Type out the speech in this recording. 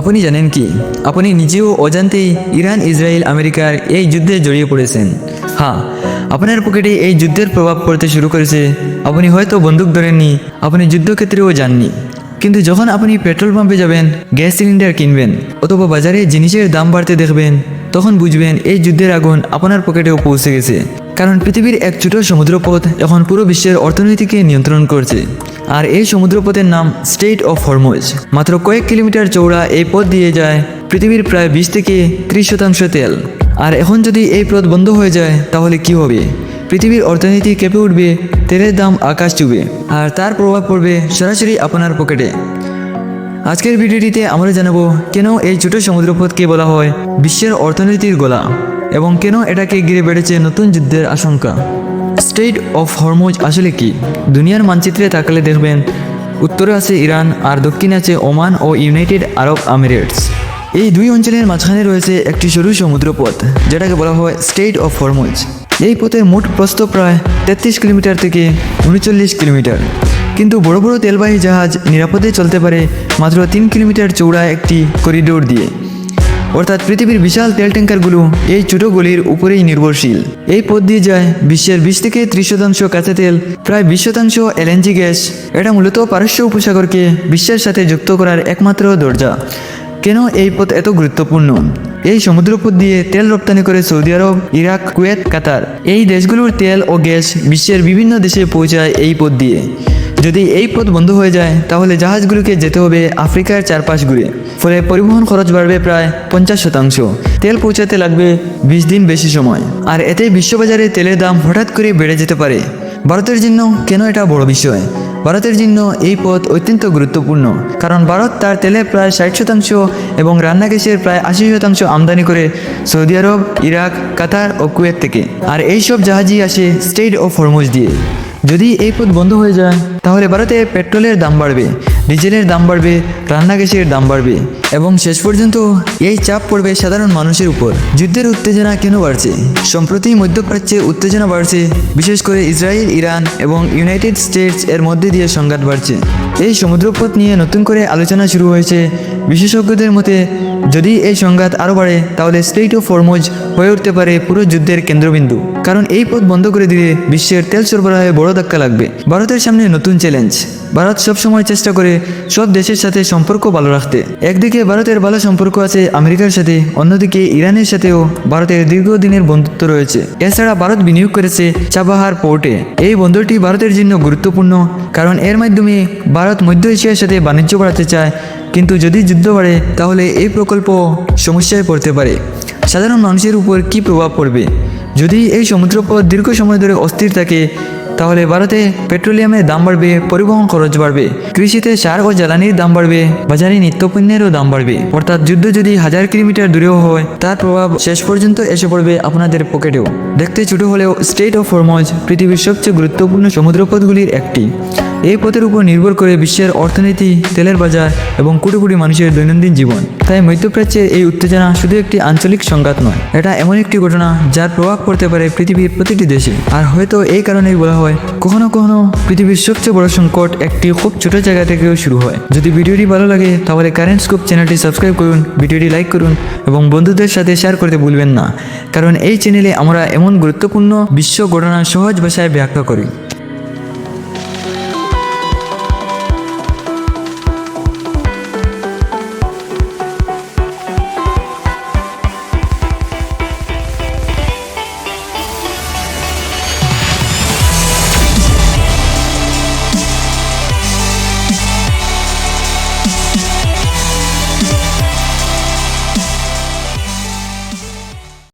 আপনি জানেন কি, আপনি নিজেও অজান্তেই ইরান ইসরায়েল আমেরিকার এই যুদ্ধে জড়িয়ে পড়েছেন। হ্যাঁ, আপনার পকেটে এই যুদ্ধের প্রভাব পড়তে শুরু করেছে। আপনি হয়তো বন্দুক ধরেননি, আপনি যুদ্ধক্ষেত্রেও যাননি, কিন্তু যখন আপনি পেট্রোল পাম্পে যাবেন, গ্যাস সিলিন্ডার কিনবেন অথবা বাজারে জিনিসের দাম বাড়তে দেখবেন, তখন বুঝবেন এই যুদ্ধের আগুন আপনার পকেটেও পৌঁছে গেছে। কারণ পৃথিবীর এক ছোট সমুদ্রপথ এখন পুরো বিশ্বের অর্থনীতিকে নিয়ন্ত্রণ করছে। আর এই সমুদ্রপথের নাম স্ট্রেইট অফ হরমুজ। মাত্র কয়েক কিলোমিটার চৌড়া এই পথ দিয়ে যায় পৃথিবীর প্রায় 20 থেকে 30% তেল। আর এখন যদি এই পথ বন্ধ হয়ে যায় তাহলে কি হবে? পৃথিবীর অর্থনীতি কেঁপে উঠবে, তেলের দাম আকাশ ছুবে, আর তার প্রভাব পড়বে সরাসরি আপনার পকেটে। আজকের ভিডিওটিতে আমরা জানাবো কেন এই ছোট সমুদ্রপথকে বলা হয় বিশ্বের অর্থনীতির গলা, এবং কেন এটাকে ঘিরে বেড়েছে নতুন যুদ্ধের আশঙ্কা। স্ট্রেইট অফ হরমুজ আসলে কি? দুনিয়ার মানচিত্রে তাকালে দেখবেন উত্তরে আছে ইরান আর দক্ষিণে আছে ওমান ও ইউনাইটেড আরব আমিরেটস। এই দুই অঞ্চলের মাঝখানে রয়েছে একটি সরু সমুদ্রপথ, যেটাকে বলা হয় স্ট্রেইট অফ হরমুজ। এই পথের মোট প্রস্থ প্রায় 33 কিলোমিটার থেকে 39 কিলোমিটার, কিন্তু বড় বড় তেলবাহী জাহাজ নিরাপদে চলতে পারে মাত্র 3 কিলোমিটার চৌড়া একটি করিডোর দিয়ে। অর্থাৎ পৃথিবীর বিশাল তেল ট্যাঙ্কারগুলো এই ছোট গলির উপরেই নির্ভরশীল। এই পথ দিয়ে যায় বিশ্বের 20 থেকে 30% কাঁচা তেল, প্রায় 20% এলএনজি গ্যাস। এটা মূলত পারস্য উপসাগরকে বিশ্বের সাথে যুক্ত করার একমাত্র দরজা। কেন এই পথ এত গুরুত্বপূর্ণ? এই সমুদ্রপথ দিয়ে তেল রপ্তানি করে সৌদি আরব, ইরাক, কুয়েত, কাতার। এই দেশগুলোর তেল ও গ্যাস বিশ্বের বিভিন্ন দেশে পৌঁছায় এই পথ দিয়ে। যদি এই পথ বন্ধ হয়ে যায় তাহলে জাহাজগুলোকে যেতে হবে আফ্রিকার চারপাশ ঘুরে, ফলে পরিবহন খরচ বাড়বে প্রায় 50%। তেল পৌঁছাতে লাগবে 20 দিন বেশি সময়, আর এতে বিশ্ববাজারে তেলের দাম হঠাৎ করে বেড়ে যেতে পারে। ভারতের জন্য কেন এটা বড় বিষয়? ভারতের জন্য এই পথ অত্যন্ত গুরুত্বপূর্ণ, কারণ ভারত তার তেলের প্রায় 60% এবং রান্না গ্যাসের প্রায় 80% আমদানি করে সৌদি আরব, ইরাক, কাতার ও কুয়েত থেকে। আর এইসব জাহাজই আসে স্ট্রেইট অফ হরমুজ দিয়ে। যদি এই পথ বন্ধ হয়ে যায় তাহলে ভারতে পেট্রোলের দাম বাড়বে, ডিজেলের দাম বাড়বে, রান্না গ্যাসের দাম বাড়বে, এবং শেষ পর্যন্ত এই চাপ পড়বে সাধারণ মানুষের উপর। যুদ্ধের উত্তেজনা কেন বাড়ছে? সম্প্রতি মধ্যপ্রাচ্যে উত্তেজনা বাড়ছে, বিশেষ করে ইসরায়েল, ইরান এবং ইউনাইটেড স্টেটস এর মধ্যে দিয়ে সংঘাত বাড়ছে। এই সমুদ্রপথ নিয়ে নতুন করে আলোচনা শুরু হয়েছে। বিশেষজ্ঞদের মতে যদি এই সংঘাত আরও বাড়ে তাহলে স্ট্রেইট অফ হরমুজ হয়ে উঠতে পারে পুরো যুদ্ধের কেন্দ্রবিন্দু। কারণ এই পথ বন্ধ করে দিলে বিশ্বের তেল সরবরাহে বড় ধাক্কা লাগবে। ভারতের সামনে নতুন চ্যালেঞ্জ। ভারত সবসময় চেষ্টা করে সব দেশের সাথে সম্পর্ক ভালো রাখতে। একদিকে ভারতের ভালো সম্পর্ক আছে আমেরিকার সাথে, অন্যদিকে ইরানের সাথেও ভারতের দীর্ঘদিনের বন্ধুত্ব রয়েছে। এছাড়া ভারত বিনিয়োগ করেছে চাবাহার পোর্টে। এই বন্দরটি ভারতের জন্য গুরুত্বপূর্ণ, কারণ এর মাধ্যমে ভারত মধ্য এশিয়ার সাথে বাণিজ্য বাড়াতে চায়। কিন্তু যদি যুদ্ধ বাড়ে তাহলে এই প্রকল্প সমস্যায় পড়তে পারে। সাধারণ মানুষের উপর কী প্রভাব পড়বে? যদি এই সমুদ্রপথ দীর্ঘ সময় ধরে অস্থির থাকে তাহলে ভারতে পেট্রোলিয়ামের দাম বাড়বে, পরিবহন খরচ বাড়বে, কৃষিতে সার ও জ্বালানির দাম বাড়বে, বাজারে নিত্যপণ্যেরও দাম বাড়বে। অর্থাৎ যুদ্ধ যদি 1000 কিলোমিটার দূরেও হয়, তার প্রভাব শেষ পর্যন্ত এসে পড়বে আপনাদের পকেটেও। দেখতে ছোট হলেও স্ট্রেইট অফ হরমুজ পৃথিবীর সবচেয়ে গুরুত্বপূর্ণ সমুদ্রপথগুলির একটি। এই পথের উপর নির্ভর করে বিশ্বের অর্থনীতি, তেলের বাজার এবং কোটি কোটি মানুষের দৈনন্দিন জীবন। তাই মধ্যপ্রাচ্যের এই উত্তেজনা শুধু একটি আঞ্চলিক সংঘাত নয়, এটা এমন একটি ঘটনা যার প্রভাব পড়তে পারে পৃথিবীর প্রতিটি দেশে। আর হয়তো এই কারণেই বলা হয় কখনো কখনো পৃথিবীর সবচেয়ে বড় সংকট একটি খুব ছোট জায়গা থেকেও শুরু হয়। যদি ভিডিওটি ভালো লাগে তাহলে কারেন্ট স্কুপ চ্যানেলটি সাবস্ক্রাইব করুন, ভিডিওটি লাইক করুন এবং বন্ধুদের সাথে শেয়ার করতে ভুলবেন না, কারণ এই চ্যানেলে আমরা এমন গুরুত্বপূর্ণ বিশ্ব ঘটনা সহজ ভাষায় ব্যাখ্যা করি।